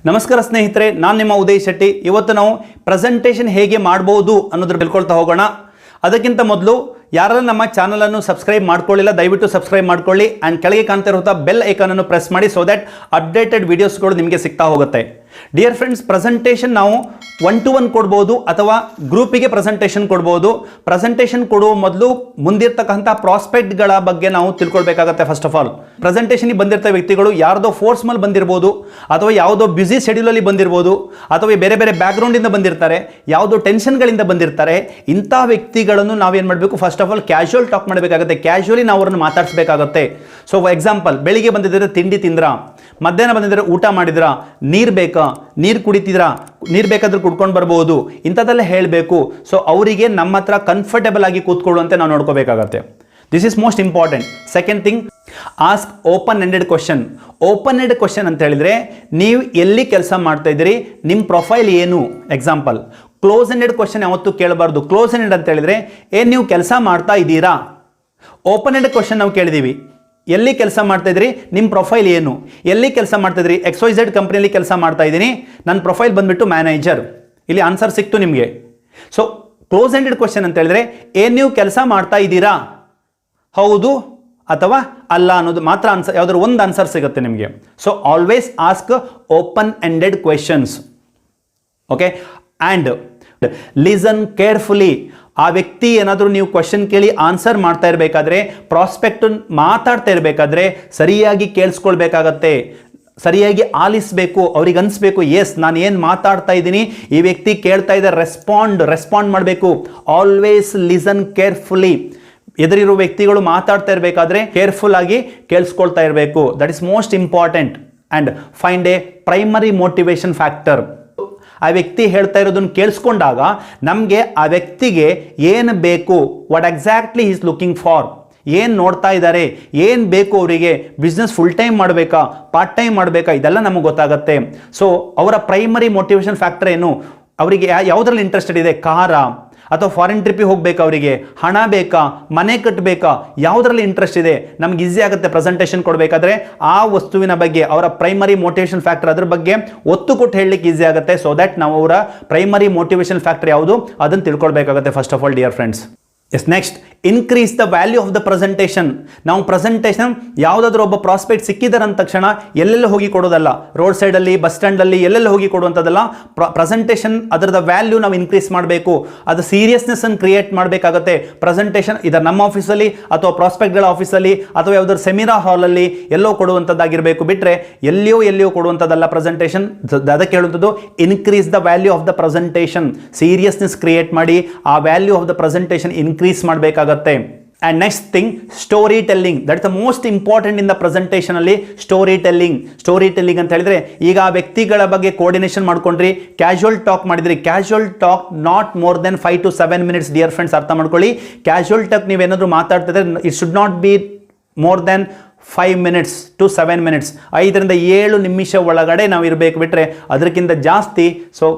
ನಮಸ್ಕಾರ ಸ್ನೇಹಿತರೆ, ನಾನು ನಿಮ್ಮ ಉದಯ್ ಶೆಟ್ಟಿ. ಇವತ್ತು ನಾವು ಪ್ರೆಸೆಂಟೇಷನ್ ಹೇಗೆ ಮಾಡಬಹುದು ಅನ್ನೋದ್ರ ತಿಳ್ಕೊಳ್ತಾ ಹೋಗೋಣ. ಅದಕ್ಕಿಂತ ಮೊದಲು ಯಾರೆಲ್ಲ ನಮ್ಮ ಚಾನಲನ್ನು ಸಬ್ಸ್ಕ್ರೈಬ್ ಮಾಡ್ಕೊಳ್ಳಿಲ್ಲ ದಯವಿಟ್ಟು ಸಬ್ಸ್ಕ್ರೈಬ್ ಮಾಡ್ಕೊಳ್ಳಿ ಆ್ಯಂಡ್ ಕೆಳಗೆ ಕಾಣ್ತಾ ಇರುವಂಥ ಬೆಲ್ ಐಕಾನನ್ನು ಪ್ರೆಸ್ ಮಾಡಿ ಸೊ ದ್ಯಾಟ್ ಅಪ್ಡೇಟೆಡ್ ವೀಡಿಯೋಸ್ಗಳು ನಿಮಗೆ ಸಿಗ್ತಾ ಹೋಗುತ್ತೆ. ಡಿಯರ್ ಫ್ರೆಂಡ್ಸ್, ಪ್ರೆಸೆಂಟೇಷನ್ ನಾವು 1-to-1 ಕೊಡ್ಬೋದು ಅಥವಾ ಗ್ರೂಪಿಗೆ ಪ್ರೆಸೆಂಟೇಷನ್ ಕೊಡ್ಬೋದು. ಪ್ರೆಸೆಂಟೇಷನ್ ಕೊಡುವ ಮೊದಲು ಮುಂದಿರ್ತಕ್ಕಂಥ ಪ್ರಾಸ್ಪೆಕ್ಟ್ಗಳ ಬಗ್ಗೆ ನಾವು ತಿಳ್ಕೊಳ್ಬೇಕಾಗತ್ತೆ. ಫಸ್ಟ್ ಆಫ್ ಆಲ್ ಪ್ರೆಸೆಂಟೇಷನ್ಗೆ ಬಂದಿರ್ತ ವ್ಯಕ್ತಿಗಳು ಯಾರ್ದೋ ಫೋರ್ಸ್ ಮೇಲೆ ಬಂದಿರ್ಬೋದು, ಅಥವಾ ಯಾವುದೋ ಬ್ಯುಸಿ ಶೆಡ್ಯೂಲಲ್ಲಿ ಬಂದಿರ್ಬೋದು, ಅಥವಾ ಬೇರೆ ಬೇರೆ ಬ್ಯಾಕ್ಗ್ರೌಂಡಿಂದ ಬಂದಿರ್ತಾರೆ, ಯಾವುದೋ ಟೆನ್ಷನ್ಗಳಿಂದ ಬಂದಿರ್ತಾರೆ. ಇಂಥ ವ್ಯಕ್ತಿಗಳನ್ನು ನಾವೇನು ಮಾಡಬೇಕು, first of all casual talk ಮಾಡಬೇಕಾಗುತ್ತೆ. ಕ್ಯಾಶುವಲಿ ನಾವು ಅವ್ರನ್ನ ಮಾತಾಡಿಸ್ಬೇಕಾಗತ್ತೆ. ಸೊ ಎಕ್ಸಾಂಪಲ್, ಬೆಳಿಗ್ಗೆ ಬಂದಿದ್ದರೆ ತಿಂಡಿ ತಿಂದ್ರ, ಮಧ್ಯಾಹ್ನ ಬಂದಿದ್ದರೆ ಊಟ ಮಾಡಿದ್ರ, ನೀರು ಬೇಕಾ, ನೀರು ಕುಡಿತಿದ್ರಾ, ನೀರು ಬೇಕಾದ್ರೆ ಕುಡ್ಕೊಂಡು ಬರ್ಬೋದು, ಇಂಥದ್ದೆಲ್ಲ ಹೇಳಬೇಕು. ಸೊ ಅವರಿಗೆ ನಮ್ಮ ಹತ್ರ ಕಂಫರ್ಟೇಬಲ್ ಆಗಿ ಕೂತ್ಕೊಳ್ಳುವಂತೆ ನಾವು ನೋಡ್ಕೋಬೇಕಾಗತ್ತೆ. This is most important. Second thing, ask open ended question. Open ended question ಅಂತ ಹೇಳಿದ್ರೆ, ನೀವು ಎಲ್ಲಿ ಕೆಲಸ ಮಾಡ್ತಾ ಇದ್ದೀರಿ, ನಿಮ್ಮ ಪ್ರೊಫೈಲ್ ಏನು. ಎಕ್ಸಾಂಪಲ್, ಕ್ಲೋಸ್ ಎಂಡೆಡ್ ಕ್ವಶನ್ ಯಾವತ್ತೂ ಕೇಳಬಾರ್ದು. ಕ್ಲೋಸ್ ಎಂಡೆಡ್ ಅಂತ ಹೇಳಿದ್ರೆ, ನೀವು ಕೆಲಸ ಮಾಡ್ತಾ ಇದ್ದೀರಾ. ಓಪನ್ ಎಂಡೆಡ್ ಕ್ವಶನ್ ನಾವು ಕೇಳಿದೀವಿ, ಎಲ್ಲಿ ಕೆಲಸ ಮಾಡ್ತಾ ಇದ್ರಿ, ನಿಮ್ಮ ಪ್ರೊಫೈಲ್ ಏನು, ಎಲ್ಲಿ ಕೆಲಸ ಮಾಡ್ತಾ ಇದ್ರಿ, XYZ ಕಂಪ್ನಿಯಲ್ಲಿ ಕೆಲಸ ಮಾಡ್ತಾ ಇದ್ದೀನಿ, ನನ್ನ ಪ್ರೊಫೈಲ್ ಬಂದ್ಬಿಟ್ಟು ಮ್ಯಾನೇಜರ್. ಇಲ್ಲಿ ಆನ್ಸರ್ ಸಿಕ್ತು ನಿಮಗೆ. ಸೊ ಕ್ಲೋಸ್ ಎಂಡೆಡ್ ಕ್ವಶನ್ ಅಂತ ಹೇಳಿದ್ರೆ, ನೀವು ಕೆಲಸ ಮಾಡ್ತಾ ಇದ್ದೀರಾ, ಹೌದು ಅಥವಾ ಅಲ್ಲ ಅನ್ನೋದು ಮಾತ್ರ ಆನ್ಸರ್, ಯಾವ್ದಾದ್ರು ಒಂದು ಆನ್ಸರ್ ಸಿಗುತ್ತೆ ನಿಮಗೆ. So always ask open ended questions. Okay, and listen carefully. ಆ ವ್ಯಕ್ತಿ ಏನಾದರೂ ನೀವು ಕ್ವಶನ್ ಕೇಳಿ ಆನ್ಸರ್ ಮಾಡ್ತಾ ಇರಬೇಕಾದ್ರೆ, ಪ್ರಾಸ್ಪೆಕ್ಟ್ ಮಾತಾಡ್ತಾ ಇರಬೇಕಾದ್ರೆ ಸರಿಯಾಗಿ ಕೇಳಿಸ್ಕೊಳ್ಬೇಕಾಗತ್ತೆ, ಸರಿಯಾಗಿ ಆಲಿಸಬೇಕು. ಅವ್ರಿಗೆ ಅನಿಸ್ಬೇಕು, ಎಸ್ ನಾನು ಏನು ಮಾತಾಡ್ತಾ ಇದ್ದೀನಿ ಈ ವ್ಯಕ್ತಿ ಕೇಳ್ತಾ ಇದ್ದ, ರೆಸ್ಪಾಂಡ್ ಮಾಡಬೇಕು. Always listen carefully. ಎದುರಿರೋ ವ್ಯಕ್ತಿಗಳು ಮಾತಾಡ್ತಾ ಇರಬೇಕಾದ್ರೆ ಕೇರ್ಫುಲ್ ಆಗಿ ಕೇಳಿಸ್ಕೊಳ್ತಾ ಇರಬೇಕು. That is most important. And find A primary motivation factor. ಆ ವ್ಯಕ್ತಿ ಹೇಳ್ತಾ ಇರೋದನ್ನು ಕೇಳಿಸ್ಕೊಂಡಾಗ ನಮಗೆ ಆ ವ್ಯಕ್ತಿಗೆ ಏನು ಬೇಕು, what exactly is looking for, ಏನು ನೋಡ್ತಾ ಇದ್ದಾರೆ, ಏನು ಬೇಕು ಅವರಿಗೆ, ಬಿಸ್ನೆಸ್ ಫುಲ್ ಟೈಮ್ ಮಾಡಬೇಕಾ, ಪಾರ್ಟ್ ಟೈಮ್ ಮಾಡಬೇಕಾ, ಇದೆಲ್ಲ ನಮಗೆ ಗೊತ್ತಾಗುತ್ತೆ. ಸೊ ಅವರ ಪ್ರೈಮರಿ ಮೋಟಿವೇಶನ್ ಫ್ಯಾಕ್ಟರ್ ಏನು, ಅವರಿಗೆ ಯಾವುದ್ರಲ್ಲಿ ಇಂಟ್ರೆಸ್ಟೆಡ್ ಇದೆ, ಕಾರಾ ಅಥವಾ ಫಾರಿನ್ ಟ್ರಿಪ್ಪಿಗೆ ಹೋಗ್ಬೇಕಾ, ಅವರಿಗೆ ಹಣ ಬೇಕಾ, ಮನೆ ಕಟ್ಟಬೇಕಾ, ಯಾವುದರಲ್ಲಿ ಇಂಟ್ರೆಸ್ಟ್ ಇದೆ, ನಮ್ಗೆ ಈಸಿ ಆಗುತ್ತೆ ಪ್ರೆಸೆಂಟೇಷನ್ ಕೊಡಬೇಕಾದ್ರೆ ಆ ವಸ್ತುವಿನ ಬಗ್ಗೆ, ಅವರ ಪ್ರೈಮರಿ ಮೋಟಿವೇಶನ್ ಫ್ಯಾಕ್ಟರ್ ಅದ್ರ ಬಗ್ಗೆ ಒತ್ತು ಕೊಟ್ಟು ಹೇಳಲಿಕ್ಕೆ ಈಸಿ ಆಗುತ್ತೆ. ಸೊ ದ್ಯಾಟ್ ನಾವು ಅವರ ಪ್ರೈಮರಿ ಮೋಟಿವೇಶನ್ ಫ್ಯಾಕ್ಟರ್ ಯಾವುದು ಅದನ್ನು ತಿಳ್ಕೊಳ್ಬೇಕಾಗುತ್ತೆ first of all dear friends. Yes, next, increase the value of the presentation. ನಾವು ಪ್ರೆಸೆಂಟೇಷನ್ ಯಾವುದಾದ್ರೂ ಒಬ್ಬ ಪ್ರಾಸ್ಪೆಕ್ಟ್ ಸಿಕ್ಕಿದ್ದಾರೆ ಅಂದ ತಕ್ಷಣ ಎಲ್ಲೆಲ್ಲ ಹೋಗಿ ಕೊಡೋದಲ್ಲ, ರೋಡ್ ಸೈಡಲ್ಲಿ, ಬಸ್ ಸ್ಟ್ಯಾಂಡಲ್ಲಿ ಎಲ್ಲೆಲ್ಲ ಹೋಗಿ ಕೊಡುವಂಥದ್ದಲ್ಲ. ಪ್ರೆಸೆಂಟೇಷನ್ ಅದರದ ವ್ಯಾಲ್ಯೂ ನಾವು ಇನ್ಕ್ರೀಸ್ ಮಾಡಬೇಕು, ಅದು ಸೀರಿಯಸ್ನೆಸ್ ಅನ್ನು ಕ್ರಿಯೇಟ್ ಮಾಡಬೇಕಾಗತ್ತೆ. ಪ್ರೆಸೆಂಟೇಷನ್ ಇದರ ನಮ್ಮ ಆಫೀಸಲ್ಲಿ ಅಥವಾ ಪ್ರಾಸ್ಪೆಕ್ಟ್ಗಳ ಆಫೀಸಲ್ಲಿ ಅಥವಾ ಯಾವುದಾದ್ರು ಸೆಮಿನಾರ್ ಹಾಲಲ್ಲಿ ಎಲ್ಲೋ ಕೊಡುವಂಥದ್ದಾಗಿರಬೇಕು, ಬಿಟ್ಟರೆ ಎಲ್ಲಿಯೋ ಕೊಡುವಂಥದ್ದಲ್ಲ ಪ್ರೆಸೆಂಟೇಷನ್. ಅದಕ್ಕೆ ಹೇಳುವಂಥದ್ದು increase the value of the presentation. Seriousness create ಮಾಡಿ ಆ value of the presentation increase ಮಾಡಬೇಕಾಗತ್ತೆ. And next thing, storytelling. That's the most important in the presentation ಅಲ್ಲಿ. ಸ್ಟೋರಿ ಟೆಲ್ಲಿಂಗ್ ಅಂತ ಹೇಳಿದ್ರೆ, ಈಗ ಆ ವ್ಯಕ್ತಿಗಳ ಬಗ್ಗೆ ಕೋಆರ್ಡಿನೇಷನ್ ಮಾಡ್ಕೊಂಡ್ರಿ, ಕ್ಯಾಶುವಲ್ ಟಾಕ್ ಮಾಡಿದ್ರಿ. Casual talk not more than 5 to 7 minutes. Dear friends, ಅರ್ಥ ಮಾಡ್ಕೊಳ್ಳಿ. ಕ್ಯಾಶುವಲ್ ಟಾಕ್ ನೀವೇನಾದ್ರೂ ಮಾತಾಡ್ತಿದ್ರೆ it should not be more than 5 minutes to 7 minutes. 5 ರಿಂದ 7 ನಿಮಿಷ ಒಳಗಡೆ ನಾವು ಇರಬೇಕು, ಬಿಟ್ಟರೆ ಅದಕ್ಕಿಂತ ಜಾಸ್ತಿ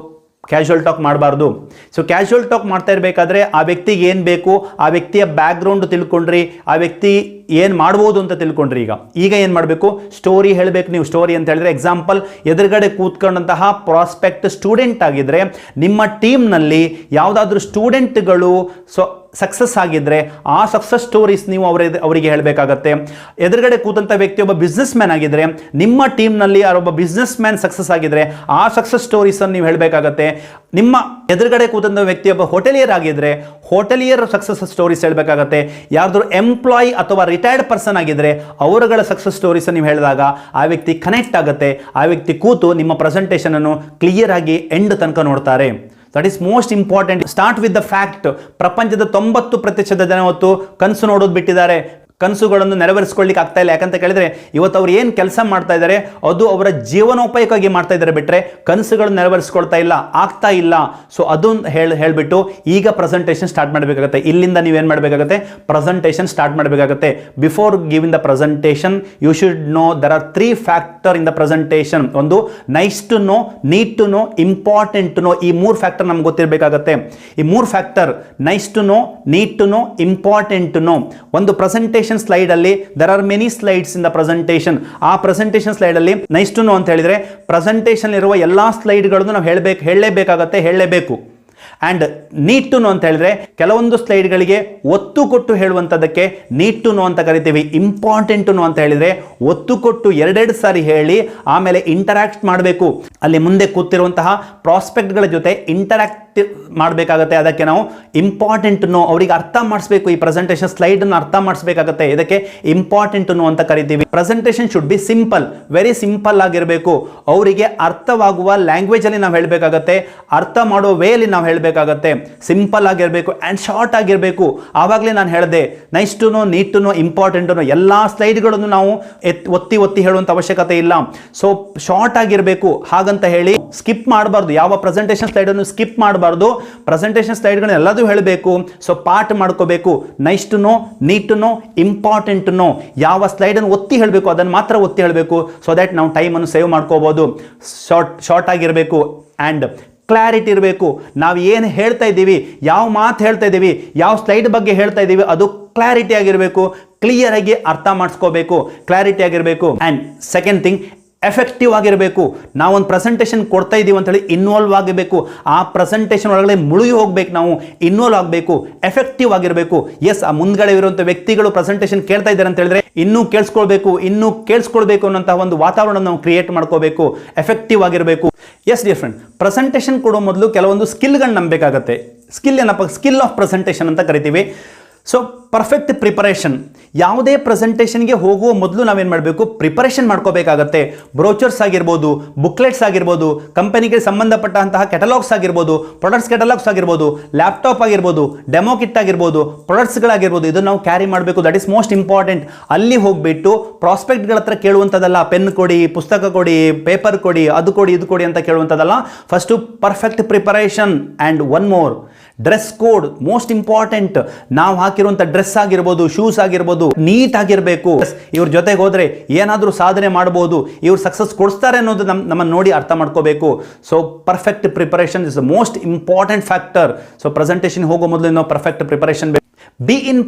ಕ್ಯಾಶುವಲ್ ಟಾಕ್ ಮಾಡಬಾರ್ದು. ಸೊ ಕ್ಯಾಶುವಲ್ ಟಾಕ್ ಮಾಡ್ತಾ ಇರಬೇಕಾದ್ರೆ ಆ ವ್ಯಕ್ತಿಗೆ ಏನು ಬೇಕು, ಆ ವ್ಯಕ್ತಿಯ ಬ್ಯಾಕ್ಗ್ರೌಂಡ್ ತಿಳ್ಕೊಂಡ್ರಿ, ಆ ವ್ಯಕ್ತಿ ಏನು ಮಾಡ್ಬೋದು ಅಂತ ತಿಳ್ಕೊಂಡ್ರಿ. ಈಗ ಏನು ಮಾಡಬೇಕು, ಸ್ಟೋರಿ ಹೇಳಬೇಕು. ನೀವು ಸ್ಟೋರಿ ಅಂತ ಹೇಳಿದ್ರೆ, ಎಕ್ಸಾಂಪಲ್, ಎದುರುಗಡೆ ಕೂತ್ಕೊಂಡಂತಹ ಪ್ರಾಸ್ಪೆಕ್ಟ್ ಸ್ಟೂಡೆಂಟ್ ಆಗಿದ್ರೆ, ನಿಮ್ಮ ಟೀಮ್ನಲ್ಲಿ ಯಾವುದಾದ್ರೂ ಸ್ಟೂಡೆಂಟ್ಗಳು ಸಕ್ಸಸ್ ಆಗಿದ್ರೆ ಆ ಸಕ್ಸಸ್ ಸ್ಟೋರೀಸ್ ನೀವು ಅವರಿಗೆ ಹೇಳಬೇಕಾಗತ್ತೆ. ಎದುರುಗಡೆ ಕೂತಂಥ ವ್ಯಕ್ತಿ ಒಬ್ಬ ಬಿಸ್ನೆಸ್ ಮ್ಯಾನ್ ಆಗಿದ್ರೆ, ನಿಮ್ಮ ಟೀಮ್ನಲ್ಲಿ ಯಾರೊಬ್ಬ ಬಿಸ್ನೆಸ್ ಮ್ಯಾನ್ ಸಕ್ಸಸ್ ಆಗಿದ್ರೆ ಆ ಸಕ್ಸಸ್ ಸ್ಟೋರೀಸನ್ನು ನೀವು ಹೇಳಬೇಕಾಗತ್ತೆ. ನಿಮ್ಮ ಎದುರುಗಡೆ ಕೂತಂಥ ವ್ಯಕ್ತಿ ಒಬ್ಬ ಹೋಟೆಲಿಯರ್ ಆಗಿದ್ರೆ ಹೋಟೆಲಿಯರ್ ಸಕ್ಸಸ್ ಸ್ಟೋರೀಸ್ ಹೇಳಬೇಕಾಗತ್ತೆ. ಯಾರಾದರೂ ಎಂಪ್ಲಾಯಿ ಅಥವಾ ರಿಟೈರ್ಡ್ ಪರ್ಸನ್ ಆಗಿದ್ರೆ ಅವರುಗಳ ಸಕ್ಸಸ್ ಸ್ಟೋರೀಸ್ ನೀವು ಹೇಳಿದಾಗ ಆ ವ್ಯಕ್ತಿ ಕನೆಕ್ಟ್ ಆಗುತ್ತೆ. ಆ ವ್ಯಕ್ತಿ ಕೂತು ನಿಮ್ಮ ಪ್ರೆಸೆಂಟೇಷನ್ ಅನ್ನು ಕ್ಲಿಯರ್ ಆಗಿ ಎಂಡ್ ತನಕ ನೋಡ್ತಾರೆ. That is most important. Start with the fact. ಪ್ರಪಂಚದ 90% ಜನ ಇವತ್ತು ಕನಸು ನೋಡೋದು ಬಿಟ್ಟಿದ್ದಾರೆ, ಕನಸುಗಳನ್ನು ನೆರವೇರಿಸ್ಕೊಳ್ಳಿಕ್ಕೆ ಆಗ್ತಾ ಇಲ್ಲ. ಯಾಕಂತ ಕೇಳಿದ್ರೆ, ಇವತ್ತು ಅವ್ರು ಏನು ಕೆಲಸ ಮಾಡ್ತಾ ಇದ್ದಾರೆ ಅದು ಅವರ ಜೀವನೋಪಾಯಕ್ಕಾಗಿ ಮಾಡ್ತಾ ಇದ್ದಾರೆ, ಬಿಟ್ಟರೆ ಕನಸುಗಳನ್ನು ನೆರವೇರಿಸ್ಕೊಳ್ತಾ ಇಲ್ಲ, ಆಗ್ತಾ ಇಲ್ಲ. ಸೊ ಅದನ್ನು ಹೇಳಿಬಿಟ್ಟು ಈಗ ಪ್ರೆಸೆಂಟೇಷನ್ ಸ್ಟಾರ್ಟ್ ಮಾಡಬೇಕಾಗುತ್ತೆ. ಇಲ್ಲಿಂದ ನೀವೇನು ಮಾಡಬೇಕಾಗುತ್ತೆ, ಪ್ರೆಸೆಂಟೇಷನ್ ಸ್ಟಾರ್ಟ್ ಮಾಡಬೇಕಾಗುತ್ತೆ. Before giving the presentation you should know there are 3 factor in the presentation. ಒಂದು nice to know, need to know, important to know. ಈ 3 ಫ್ಯಾಕ್ಟರ್ ನಮ್ಗೆ ಗೊತ್ತಿರಬೇಕಾಗತ್ತೆ. ಈ 3 factor, nice to know, need to know, important to know. ಒಂದು presentation presentation ಸ್ಲೈಡಲ್ಲಿ there are many slides in the presentation. ಆ presentation ಸ್ಲೈಡಲ್ಲಿ nice to know ಅಂತ ಹೇಳಿದರೆ ಪ್ರೆಸೆಂಟೇಷನ್ ಇರುವ ಎಲ್ಲ ಸ್ಲೈಡ್ಗಳನ್ನು ನಾವು ಹೇಳಲೇಬೇಕು. ಆ್ಯಂಡ್ ನೀಡ್ ಟು ನೋ ಅಂತ ಹೇಳಿದ್ರೆ ಕೆಲವೊಂದು ಸ್ಲೈಡ್ಗಳಿಗೆ ಒತ್ತು ಕೊಟ್ಟು ಹೇಳುವಂಥದ್ದಕ್ಕೆ ನೀಡ್ ಟು ನೋ ಅಂತ ಕರಿತೀವಿ. ಇಂಪಾರ್ಟೆಂಟ್ ಟು ನೋ ಅಂತ ಹೇಳಿದ್ರೆ ಒತ್ತು ಕೊಟ್ಟು ಎರಡೆರಡು ಸಾರಿ ಹೇಳಿ ಆಮೇಲೆ ಇಂಟರಾಕ್ಟ್ ಮಾಡಬೇಕು. ಅಲ್ಲಿ ಮುಂದೆ ಕೂತಿರುವಂತಹ ಪ್ರಾಸ್ಪೆಕ್ಟ್ಗಳ ಜೊತೆ ಇಂಟರಾಕ್ಟ್ ಮಾಡಬೇಕಾಗತ್ತೆ. ಅದಕ್ಕೆ ನಾವು ಇಂಪಾರ್ಟೆಂಟ್ ಟು ನೋ, ಅವರಿಗೆ ಅರ್ಥ ಮಾಡಿಸ್ಬೇಕು. ಈ ಪ್ರೆಸೆಂಟೇಷನ್ ಸ್ಲೈಡನ್ನು ಅರ್ಥ ಮಾಡಿಸ್ಬೇಕಾಗತ್ತೆ. ಇದಕ್ಕೆ ಇಂಪಾರ್ಟೆಂಟ್ ಟು ನೋ ಅಂತ ಕರಿತೀವಿ. Presentation should be simple, very simple ಆಗಿರಬೇಕು. ಅವರಿಗೆ ಅರ್ಥವಾಗುವ ಲ್ಯಾಂಗ್ವೇಜಲ್ಲಿ ನಾವು ಹೇಳಬೇಕಾಗತ್ತೆ, ಅರ್ಥ ಮಾಡೋ ವೇಲಿ ನಾವು ಹೇಳಬೇಕಾಗತ್ತೆ. ಸಿಂಪಲ್ ಆಗಿರಬೇಕು ಆ್ಯಂಡ್ ಶಾರ್ಟ್ ಆಗಿರಬೇಕು. ಆವಾಗಲೇ ನಾನು ಹೇಳಿದೆ nice to know, need to know, important to know ಎಲ್ಲ ಸ್ಲೈಡ್ಗಳನ್ನು ನಾವು ಒತ್ತಿ ಹೇಳುವಂಥ ಅವಶ್ಯಕತೆ ಇಲ್ಲ. ಸೊ ಶಾರ್ಟ್ ಆಗಿರಬೇಕು. ಹಾಗಂತ ಹೇಳಿ ಸ್ಕಿಪ್ ಮಾಡಬಾರ್ದು. ಯಾವ ಪ್ರೆಸೆಂಟೇಷನ್ ಸ್ಲೈಡನ್ನು ಸ್ಕಿಪ್ ಮಾಡಬಾರ್ದು. ಪ್ರೆಸೆಂಟೇಷನ್ ಸ್ಲೈಡ್ಗಳನ್ನ ಎಲ್ಲದೂ ಹೇಳಬೇಕು. ಸೊ ಪಾರ್ಟ್ ಮಾಡ್ಕೋಬೇಕು. Nice to know, need to know, important to know. ಯಾವ ಸ್ಲೈಡನ್ನು ಒತ್ತಿ ಹೇಳಬೇಕು ಅದನ್ನು ಮಾತ್ರ ಒತ್ತಿ ಹೇಳಬೇಕು. ಸೊ ದ್ಯಾಟ್ ನಾವು ಟೈಮನ್ನು ಸೇವ್ ಮಾಡ್ಕೋಬಹುದು. ಶಾರ್ಟ್ ಆಗಿರಬೇಕು ಆ್ಯಂಡ್ ಕ್ಲಾರಿಟಿ ಇರಬೇಕು. ನಾವು ಏನು ಹೇಳ್ತಾ ಇದ್ದೀವಿ, ಯಾವ ಮಾತು ಹೇಳ್ತಾ ಇದ್ದೀವಿ, ಯಾವ ಸ್ಲೈಡ್ ಬಗ್ಗೆ ಹೇಳ್ತಾ ಇದ್ದೀವಿ ಅದು ಕ್ಲಾರಿಟಿ ಆಗಿರಬೇಕು. ಕ್ಲಿಯರ್ ಆಗಿ ಅರ್ಥ ಮಾಡಿಸ್ಕೋಬೇಕು, ಕ್ಲಾರಿಟಿ ಆಗಿರಬೇಕು. ಆ್ಯಂಡ್ ಸೆಕೆಂಡ್ ಥಿಂಗ್, ಎಫೆಕ್ಟಿವ್ ಆಗಿರಬೇಕು. ನಾವೊಂದು ಪ್ರೆಸೆಂಟೇಷನ್ ಕೊಡ್ತಾ ಇದ್ದೀವಿ ಅಂತೇಳಿ ಇನ್ವಾಲ್ವ್ ಆಗಬೇಕು. ಆ ಪ್ರೆಸೆಂಟೇಷನ್ ಒಳಗಡೆ ಮುಳುಗಿ ಹೋಗಬೇಕು. ನಾವು ಇನ್ವಾಲ್ವ್ ಆಗಬೇಕು, ಎಫೆಕ್ಟಿವ್ ಆಗಿರಬೇಕು. ಎಸ್, ಆ ಮುಂದ್ಗಡೆ ಇರುವಂಥ ವ್ಯಕ್ತಿಗಳು ಪ್ರೆಸೆಂಟೇಷನ್ ಕೇಳ್ತಾ ಇದ್ದಾರೆ ಅಂತ ಹೇಳಿದ್ರೆ ಇನ್ನೂ ಕೇಳಿಸ್ಕೊಳ್ಬೇಕು ಅನ್ನೋಂತಹ ಒಂದು ವಾತಾವರಣ ನಾವು ಕ್ರಿಯೇಟ್ ಮಾಡ್ಕೋಬೇಕು. ಎಫೆಕ್ಟಿವ್ ಆಗಿರಬೇಕು. ಎಸ್ ಡಿಯರ್ ಫ್ರೆಂಡ್, ಪ್ರೆಸೆಂಟೇಷನ್ ಕೊಡೋ ಮೊದಲು ಕೆಲವೊಂದು ಸ್ಕಿಲ್ಗಳನ್ನ ನಂಬಬೇಕಾಗತ್ತೆ. ಸ್ಕಿಲ್ ಏನಪ್ಪ? ಸ್ಕಿಲ್ ಆಫ್ ಪ್ರೆಸೆಂಟೇಷನ್ ಅಂತ ಕರಿತೀವಿ. So perfect preparation. ಯಾವುದೇ ಪ್ರೆಸೆಂಟೇಷನ್ಗೆ ಹೋಗುವ ಮೊದಲು ನಾವೇನು ಮಾಡಬೇಕು? ಪ್ರಿಪರೇಷನ್ ಮಾಡ್ಕೋಬೇಕಾಗತ್ತೆ. ಬ್ರೋಚರ್ಸ್ ಆಗಿರ್ಬೋದು, ಬುಕ್ಲೆಟ್ಸ್ ಆಗಿರ್ಬೋದು, ಕಂಪನಿಗೆ ಸಂಬಂಧಪಟ್ಟಂತಹ ಕೆಟಲಾಗ್ಸ್ ಆಗಿರ್ಬೋದು, ಪ್ರಾಡಕ್ಟ್ಸ್ ಕೆಟಲಾಗ್ಸ್ ಆಗಿರ್ಬೋದು, ಲ್ಯಾಪ್ಟಾಪ್ ಆಗಿರ್ಬೋದು, ಡೆಮೋ ಕಿಟ್ ಆಗಿರ್ಬೋದು, ಪ್ರಾಡಕ್ಟ್ಸ್ಗಳಾಗಿರ್ಬೋದು, ಇದನ್ನು ನಾವು ಕ್ಯಾರಿ ಮಾಡಬೇಕು. That is most important. ಅಲ್ಲಿ ಹೋಗಿಬಿಟ್ಟು ಪ್ರಾಸ್ಪೆಕ್ಟ್ಗಳ ಹತ್ರ ಕೇಳುವಂಥದ್ದಲ್ಲ, ಪೆನ್ ಕೊಡಿ, ಪುಸ್ತಕ ಕೊಡಿ, ಪೇಪರ್ ಕೊಡಿ, ಅದು ಕೊಡಿ, ಇದು ಕೊಡಿ ಅಂತ ಕೇಳುವಂಥದ್ದಲ್ಲ. First perfect preparation. And one more, dress code most important. ನಾವು ಹಾಕಿರುವಂಥ ಡ್ರೆಸ್ ಆಗಿರ್ಬೋದು, ಶೂಸ್ ಆಗಿರ್ಬೋದು, ನೀಟ್ ಆಗಿರಬೇಕು. ಇವ್ರ ಜೊತೆಗೆ ಹೋದರೆ ಏನಾದರೂ ಸಾಧನೆ ಮಾಡಬಹುದು, ಇವ್ರು ಸಕ್ಸಸ್ ಕೊಡಿಸ್ತಾರೆ ಅನ್ನೋದು ನಮ್ಮನ್ನು ನೋಡಿ ಅರ್ಥ ಮಾಡ್ಕೋಬೇಕು. So perfect preparation is the most important factor. So presentation ಹೋಗೋ ಮೊದಲು ನಾವು ಪರ್ಫೆಕ್ಟ್ ಪ್ರಿಪರೇಷನ್ ಬೇಕು. ಬಿ ಇನ್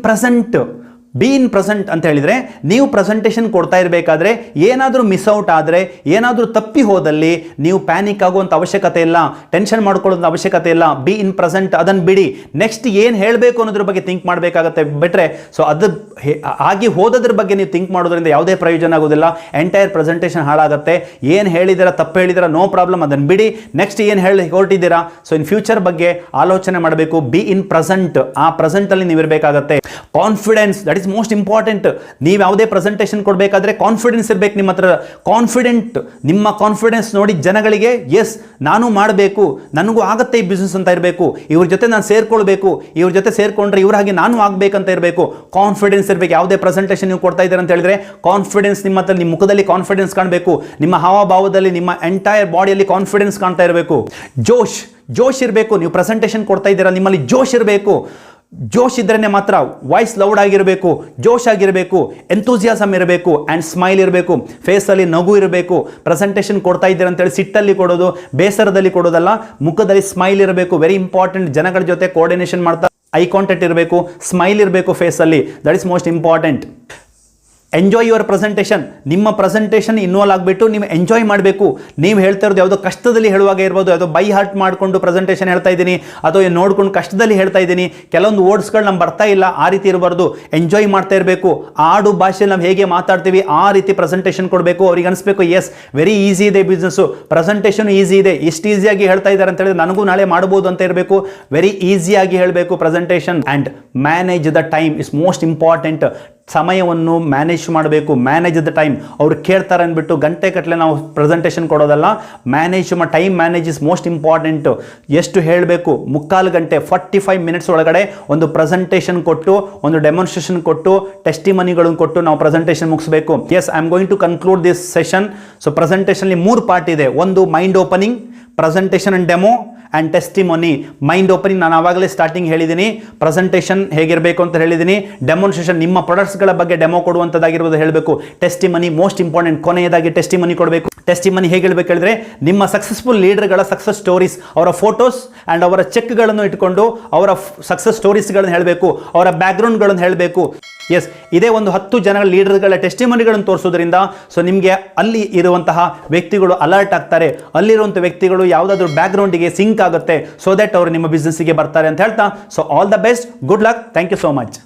ಪ್ರೆಸೆಂಟ್ ಅಂತ ಹೇಳಿದರೆ ನೀವು ಪ್ರೆಸೆಂಟೇಷನ್ ಕೊಡ್ತಾ ಇರಬೇಕಾದ್ರೆ ಏನಾದರೂ ಮಿಸ್ ಔಟ್ ಆದರೆ, ಏನಾದರೂ ತಪ್ಪಿ ಹೋದಲ್ಲಿ ನೀವು ಪ್ಯಾನಿಕ್ ಆಗುವಂಥ ಅವಶ್ಯಕತೆ ಇಲ್ಲ, ಟೆನ್ಷನ್ ಮಾಡ್ಕೊಳ್ಳೋಂಥ ಅವಶ್ಯಕತೆ ಇಲ್ಲ. ಬಿ ಇನ್ ಪ್ರೆಸೆಂಟ್ ಅದನ್ನು ಬಿಡಿ. ನೆಕ್ಸ್ಟ್ ಏನು ಹೇಳಬೇಕು ಅನ್ನೋದ್ರ ಬಗ್ಗೆ ಥಿಂಕ್ ಮಾಡಬೇಕಾಗತ್ತೆ ಬಿಟ್ಟರೆ, ಸೊ ಅದು ಆಗಿ ಹೋದದ್ರ ಬಗ್ಗೆ ನೀವು ಥಿಂಕ್ ಮಾಡೋದ್ರಿಂದ ಯಾವುದೇ ಪ್ರಯೋಜನ ಆಗೋದಿಲ್ಲ. ಎಂಟೈರ್ ಪ್ರೆಸೆಂಟೇಷನ್ ಹಾಳಾಗುತ್ತೆ. ಏನು ಹೇಳಿದ್ದೀರಾ, ತಪ್ಪು ಹೇಳಿದ್ದೀರಾ, ನೋ ಪ್ರಾಬ್ಲಮ್, ಅದನ್ನು ಬಿಡಿ. ನೆಕ್ಸ್ಟ್ ಏನು ಹೊರಟಿದ್ದೀರಾ, ಸೊ ಇನ್ ಫ್ಯೂಚರ್ ಬಗ್ಗೆ ಆಲೋಚನೆ ಮಾಡಬೇಕು. Be in present. ಆ ಪ್ರೆಸೆಂಟಲ್ಲಿ ನೀವು ಇರಬೇಕಾಗತ್ತೆ. Confidence, that is most important. ನೀವು ಯಾವುದೇ ಪ್ರೆಸೆಂಟೇಷನ್ ಕೊಡಬೇಕಾದ್ರೆ ಕಾನ್ಫಿಡೆನ್ಸ್ ಇರಬೇಕು ನಿಮ್ಮ ಹತ್ರ. ನಿಮ್ಮ ಕಾನ್ಫಿಡೆನ್ಸ್ ನೋಡಿ ಜನಗಳಿಗೆ ಎಸ್ ನಾನು ಮಾಡಬೇಕು, ನನಗೂ ಆಗುತ್ತೆ ಈ ಬಿಸ್ನೆಸ್ ಅಂತ ಇರಬೇಕು. ಇವ್ರ ಜೊತೆ ನಾನು ಸೇರ್ಕೊಳ್ಬೇಕು, ಇವ್ರ ಜೊತೆ ಸೇರ್ಕೊಂಡ್ರೆ ಇವ್ರ ಹಾಗೆ ನಾನು ಆಗಬೇಕಂತ ಇರಬೇಕು. ಕಾನ್ಫಿಡೆನ್ಸ್ ಇರಬೇಕು. ಯಾವುದೇ ಪ್ರೆಸೆಂಟೇಷನ್ ನೀವು ಕೊಡ್ತಾ ಇದ್ದೀರಾ ಅಂತ ಹೇಳಿದ್ರೆ ಕಾನ್ಫಿಡೆನ್ಸ್ ನಿಮ್ಮ ಹತ್ರ, ನಿಮ್ಮ ಮುಖದಲ್ಲಿ ಕಾನ್ಫಿಡೆನ್ಸ್ ಕಾಣಬೇಕು, ನಿಮ್ಮ ಹಾವಭಾವದಲ್ಲಿ, ನಿಮ್ಮ ಎಂಟೈರ್ ಬಾಡಿಯಲ್ಲಿ ಕಾನ್ಫಿಡೆನ್ಸ್ ಕಾಣ್ತಾ ಇರಬೇಕು. ಜೋಶ್ ಇರಬೇಕು. ನೀವು ಪ್ರೆಸೆಂಟೇಷನ್ ಕೊಡ್ತಾ ಇದ್ದೀರಾ, ನಿಮ್ಮಲ್ಲಿ ಜೋಶ್ ಇರಬೇಕು. ಜೋಶ್ ಇದ್ರೇ ಮಾತ್ರ. ವಾಯ್ಸ್ ಲೌಡ್ ಆಗಿರಬೇಕು, ಜೋಶ್ ಆಗಿರಬೇಕು, ಎಂತೂಸಿಯಾಸಮ್ ಇರಬೇಕು ಆ್ಯಂಡ್ ಸ್ಮೈಲ್ ಇರಬೇಕು. ಫೇಸಲ್ಲಿ ನಗು ಇರಬೇಕು. ಪ್ರೆಸೆಂಟೇಷನ್ ಕೊಡ್ತಾ ಇದ್ದೀರ ಅಂತೇಳಿ ಸಿಟ್ಟಲ್ಲಿ ಕೊಡೋದು, ಬೇಸರದಲ್ಲಿ ಕೊಡೋದಲ್ಲ. ಮುಖದಲ್ಲಿ ಸ್ಮೈಲ್ ಇರಬೇಕು, ವೆರಿ ಇಂಪಾರ್ಟೆಂಟ್. ಜನಗಳ ಜೊತೆ ಕೋಆರ್ಡಿನೇಷನ್ ಮಾಡ್ತಾ ಐ ಕಾಂಟ್ಯಾಕ್ಟ್ ಇರಬೇಕು, ಸ್ಮೈಲ್ ಇರಬೇಕು ಫೇಸಲ್ಲಿ. That is most important. Enjoy your presentation. ನಿಮ್ಮ ಪ್ರೆಸೆಂಟೇಷನ್ ಇನ್ವಾಲ್ವ್ ಆಗಿಬಿಟ್ಟು ನೀವು ಎಂಜಾಯ್ ಮಾಡಬೇಕು. ನೀವು ಹೇಳ್ತಾ ಇರೋದು ಯಾವುದೋ ಕಷ್ಟದಲ್ಲಿ ಹೇಳುವಾಗ ಇರ್ಬೋದು, ಯಾವುದೋ ಬೈ ಹಾರ್ಟ್ ಮಾಡಿಕೊಂಡು ಪ್ರೆಸೆಂಟೇಷನ್ ಹೇಳ್ತಾ ಇದ್ದೀನಿ, ಅಥವಾ ನೋಡ್ಕೊಂಡು ಕಷ್ಟದಲ್ಲಿ ಹೇಳ್ತಾ ಇದ್ದೀನಿ, ಕೆಲವೊಂದು ವರ್ಡ್ಸ್ಗಳು ನಮ್ಗೆ ಬರ್ತಾ ಇಲ್ಲ, ಆ ರೀತಿ ಇರಬಾರ್ದು. ಎಂಜಾಯ್ ಮಾಡ್ತಾ ಇರಬೇಕು. ಆಡು ಭಾಷೆಯಲ್ಲಿ ನಾವು ಹೇಗೆ ಮಾತಾಡ್ತೀವಿ ಆ ರೀತಿ ಪ್ರೆಸೆಂಟೇಷನ್ ಕೊಡಬೇಕು. ಅವ್ರಿಗೆ ಅನಿಸ್ಬೇಕು ಎಸ್ ವೆರಿ ಈಸಿ ಇದೆ ಬಿಸ್ನೆಸ್ಸು, ಪ್ರೆಸೆಂಟೇಷನ್ ಈಸಿ ಇದೆ, ಎಷ್ಟು ಈಸಿಯಾಗಿ ಹೇಳ್ತಾ ಇದ್ದಾರೆ ಅಂತ ಹೇಳಿದ್ರೆ ನನಗೂ ನಾಳೆ ಮಾಡ್ಬೋದು ಅಂತ ಇರಬೇಕು. ವೆರಿ ಈಸಿಯಾಗಿ ಹೇಳಬೇಕು presentation. And manage the time is most important. ಸಮಯವನ್ನು ಮ್ಯಾನೇಜ್ ಮಾಡಬೇಕು. Manage the time. ಅವ್ರು ಕೇಳ್ತಾರೆ ಅಂದ್ಬಿಟ್ಟು ಗಂಟೆ ಕಟ್ಟಲೆ ನಾವು ಪ್ರೆಸೆಂಟೇಷನ್ ಕೊಡೋದಲ್ಲ. Time manage is most important. ಎಷ್ಟು ಹೇಳಬೇಕು? 3/4 ಗಂಟೆ 45 ಮಿನಿಟ್ಸ್ ಒಳಗಡೆ ಒಂದು ಪ್ರೆಸೆಂಟೇಷನ್ ಕೊಟ್ಟು, ಒಂದು ಡೆಮಾನ್ಸ್ಟ್ರೇಷನ್ ಕೊಟ್ಟು, ಟೆಸ್ಟಿಮನಿಗಳನ್ನು ಕೊಟ್ಟು ನಾವು ಪ್ರೆಸೆಂಟೇಷನ್ ಮುಗಿಸಬೇಕು. Yes, I am going to conclude this session. So ಪ್ರೆಸೆಂಟೇಷನ್ಲಿ 3 ಪಾರ್ಟ್ ಇದೆ. ಒಂದು mind opening, presentation and demo and testimony. Mind opening ನಾನು ಆವಾಗಲೇ ಸ್ಟಾರ್ಟಿಂಗ್ ಹೇಳಿದ್ದೀನಿ. ಪ್ರೆಸೆಂಟೇಷನ್ ಹೇಗಿರಬೇಕು ಅಂತ ಹೇಳಿದ್ದೀನಿ. ಡೆಮಾನ್ಸ್ಟ್ರೇಷನ್ ನಿಮ್ಮ ಪ್ರಾಡಕ್ಟ್ಸ್ಗಳ ಬಗ್ಗೆ ಡೆಮೋ ಕೊಡುವಂಥದ್ದಾಗಿರ್ಬೋದು ಹೇಳಬೇಕು. Testimony most important. ಕೊನೆಯದಾಗಿ ಟೆಸ್ಟಿಮನಿ ಕೊಡಬೇಕು. ಟೆಸ್ಟಿಮನಿ ಹೇಗೆ ಹೇಳಬೇಕು ಹೇಳಿದ್ರೆ, ನಿಮ್ಮ ಸಕ್ಸಸ್ಫುಲ್ ಲೀಡರ್ಗಳ ಸಕ್ಸಸ್ ಸ್ಟೋರೀಸ್, ಅವರ ಫೋಟೋಸ್ ಆ್ಯಂಡ್ ಅವರ ಚೆಕ್ಗಳನ್ನು ಇಟ್ಕೊಂಡು ಅವರ ಸಕ್ಸಸ್ ಸ್ಟೋರೀಸ್ಗಳನ್ನು ಹೇಳಬೇಕು, ಅವರ ಬ್ಯಾಕ್ಗ್ರೌಂಡ್ಗಳನ್ನು ಹೇಳಬೇಕು. ಎಸ್, ಇದೇ ಒಂದು 10 ಜನಗಳ ಲೀಡರ್ಗಳ ಟೆಸ್ಟಿಮನಿಗಳನ್ನು ತೋರಿಸೋದ್ರಿಂದ ಸೊ ನಿಮಗೆ ಅಲ್ಲಿ ಇರುವಂತಹ ವ್ಯಕ್ತಿಗಳು ಅಲರ್ಟ್ ಆಗ್ತಾರೆ, ಅಲ್ಲಿರುವಂಥ ವ್ಯಕ್ತಿಗಳು ಯಾವುದಾದ್ರೂ ಬ್ಯಾಕ್ಗ್ರೌಂಡಿಗೆ ಸಿಂಕ್ ಆಗುತ್ತೆ, ಸೊ ದಟ್ ಅವರು ನಿಮ್ಮ ಬಿಸ್ನೆಸ್ಸಿಗೆ ಬರ್ತಾರೆ ಅಂತ ಹೇಳ್ತಾ, so all the best, good luck, thank you so much.